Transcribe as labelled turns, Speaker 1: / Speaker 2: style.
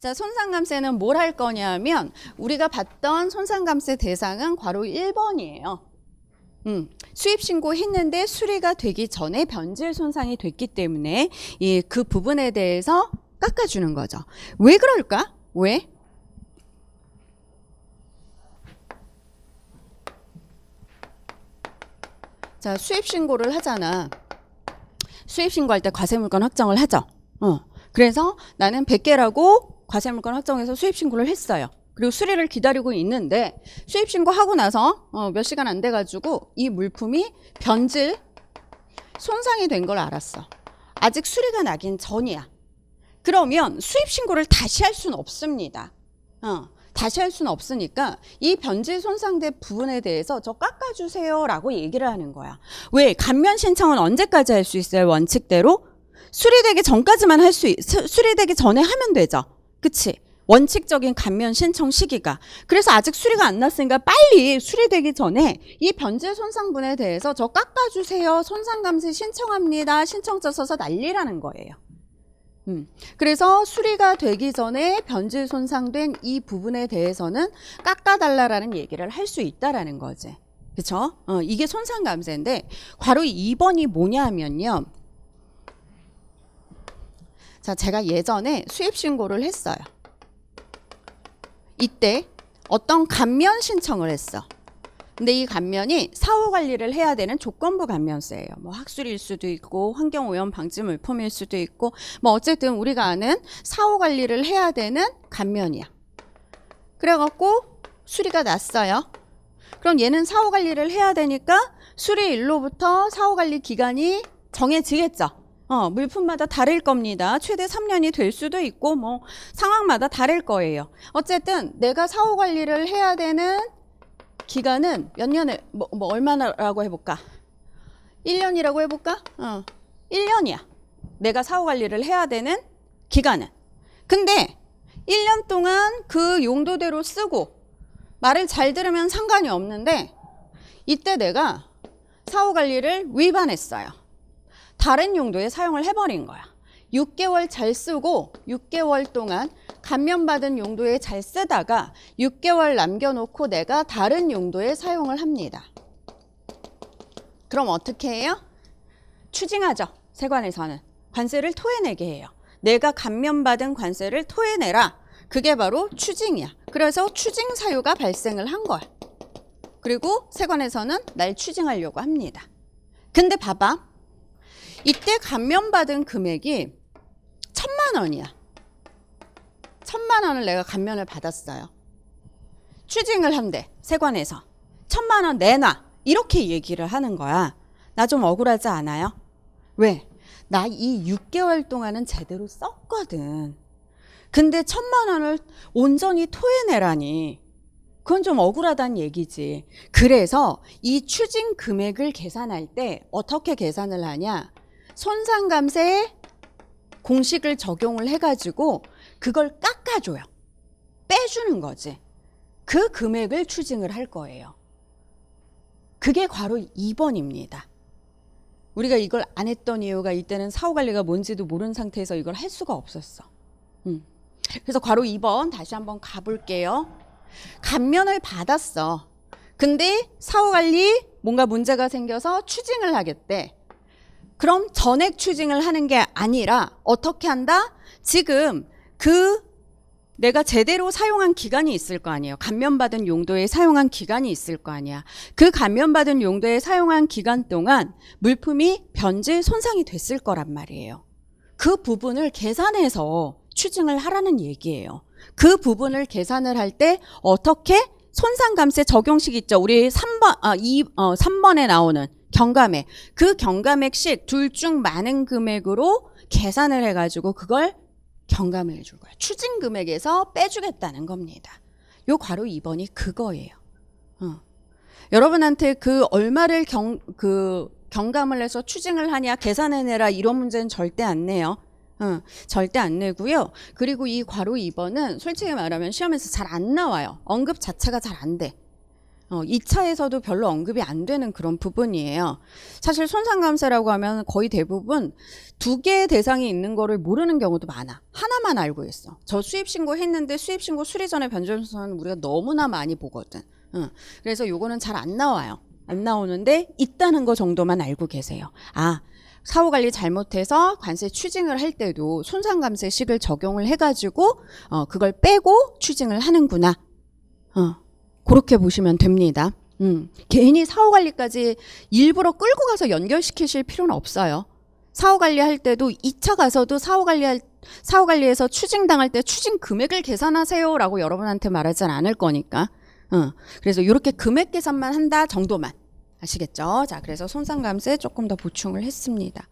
Speaker 1: 자, 손상감세는 뭘 할 거냐면 우리가 봤던 손상감세 대상은 괄호 1번이에요. 수입신고 했는데 수리가 되기 전에 변질 손상이 됐기 때문에 그 부분에 대해서 깎아주는 거죠. 왜 그럴까? 왜? 자, 수입신고를 하잖아. 수입신고할 때 과세물건 확정을 하죠. 그래서 나는 100개라고 과세물건 확정해서 수입신고를 했어요. 그리고 수리를 기다리고 있는데 수입신고하고 나서 몇 시간 안 돼가지고 이 물품이 변질, 손상이 된 걸 알았어. 아직 수리가 나긴 전이야. 그러면 수입신고를 다시 할 수는 없습니다. 다시 할 수는 없으니까 이 변질 손상된 부분에 대해서 저 깎아주세요 라고 얘기를 하는 거야. 왜? 감면 신청은 언제까지 할 수 있어요? 원칙대로? 수리되기 전까지만 수리되기 전에 하면 되죠. 그치? 원칙적인 감면 신청 시기가. 그래서 아직 수리가 안 났으니까 빨리 수리되기 전에 이 변질 손상분에 대해서 저 깎아주세요. 손상감세 신청합니다. 신청서 써서 난리라는 거예요. 그래서 수리가 되기 전에 변질 손상된 이 부분에 대해서는 깎아달라라는 얘기를 할 수 있다라는 거지. 그쵸? 이게 손상감세인데 괄호 2번이 뭐냐 하면요. 자, 제가 예전에 수입신고를 했어요. 이때 어떤 감면 신청을 했어. 근데 이 감면이 사후관리를 해야 되는 조건부 감면세예요. 뭐 학술일 수도 있고 환경오염 방지 물품일 수도 있고 뭐 어쨌든 우리가 아는 사후관리를 해야 되는 감면이야. 그래갖고 수리가 났어요. 그럼 얘는 사후관리를 해야 되니까 수리일로부터 사후관리 기간이 정해지겠죠. 물품마다 다를 겁니다. 최대 3년이 될 수도 있고 뭐 상황마다 다를 거예요. 어쨌든 내가 사후관리를 해야 되는 기간은 몇 년에 뭐 얼마나라고 해볼까? 1년이라고 해볼까? 1년이야. 내가 사후관리를 해야 되는 기간은. 근데 1년 동안 그 용도대로 쓰고 말을 잘 들으면 상관이 없는데 이때 내가 사후관리를 위반했어요. 다른 용도에 사용을 해버린 거야. 6개월 잘 쓰고 6개월 동안 감면받은 용도에 잘 쓰다가 6개월 남겨놓고 내가 다른 용도에 사용을 합니다. 그럼 어떻게 해요? 추징하죠. 세관에서는. 관세를 토해내게 해요. 내가 감면받은 관세를 토해내라. 그게 바로 추징이야. 그래서 추징 사유가 발생을 한 거야. 그리고 세관에서는 날 추징하려고 합니다. 근데 봐봐. 이때 감면받은 금액이 1,000만 원이야. 1,000만 원을 내가 감면을 받았어요. 추징을 한대. 세관에서. 1,000만 원 내놔. 이렇게 얘기를 하는 거야. 나 좀 억울하지 않아요? 왜? 나 이 6개월 동안은 제대로 썼거든. 근데 1,000만 원을 온전히 토해내라니. 그건 좀 억울하다는 얘기지. 그래서 이 추징 금액을 계산할 때 어떻게 계산을 하냐? 손상감세에 공식을 적용을 해가지고 그걸 깎아줘요. 빼주는 거지. 그 금액을 추징을 할 거예요. 그게 괄호 2번입니다. 우리가 이걸 안 했던 이유가 이때는 사후관리가 뭔지도 모르는 상태에서 이걸 할 수가 없었어. 그래서 괄호 2번 다시 한번 가볼게요. 감면을 받았어. 근데 사후관리 뭔가 문제가 생겨서 추징을 하겠대. 그럼 전액 추징을 하는 게 아니라 어떻게 한다? 지금 내가 제대로 사용한 기간이 있을 거 아니에요. 감면받은 용도에 사용한 기간이 있을 거 아니야. 그 감면받은 용도에 사용한 기간 동안 물품이 변질 손상이 됐을 거란 말이에요. 그 부분을 계산해서 추징을 하라는 얘기예요. 그 부분을 계산을 할 때 어떻게 손상감세 적용식 있죠. 우리 3번에 나오는 경감액. 그 경감액씩 둘 중 많은 금액으로 계산을 해가지고 그걸 경감을 해줄 거야. 추징 금액에서 빼주겠다는 겁니다. 요 괄호 2번이 그거예요. 여러분한테 얼마를 경감을 해서 추징을 하냐 계산해내라 이런 문제는 절대 안 내요. 절대 안 내고요. 그리고 이 괄호 2번은 솔직히 말하면 시험에서 잘 안 나와요. 언급 자체가 잘 안 돼. 2차에서도 별로 언급이 안 되는 그런 부분이에요. 사실 손상감세라고 하면 거의 대부분 두 개의 대상이 있는 거를 모르는 경우도 많아. 하나만 알고 있어. 저 수입신고 했는데 수입신고 수리 전에 변전소는 우리가 너무나 많이 보거든. 그래서 요거는 잘 안 나와요. 안 나오는데 있다는 거 정도만 알고 계세요. 아, 사후관리 잘못해서 관세 추징을 할 때도 손상감세식을 적용을 해가지고 그걸 빼고 추징을 하는구나. 그렇게 보시면 됩니다. 괜히 사후관리까지 일부러 끌고 가서 연결시키실 필요는 없어요. 사후관리할 때도 2차 가서도 사후관리에서 추징당할 때 추징 금액을 계산하세요 라고 여러분한테 말하진 않을 거니까. 그래서 이렇게 금액 계산만 한다 정도만 아시겠죠? 자, 그래서 손상감세 조금 더 보충을 했습니다.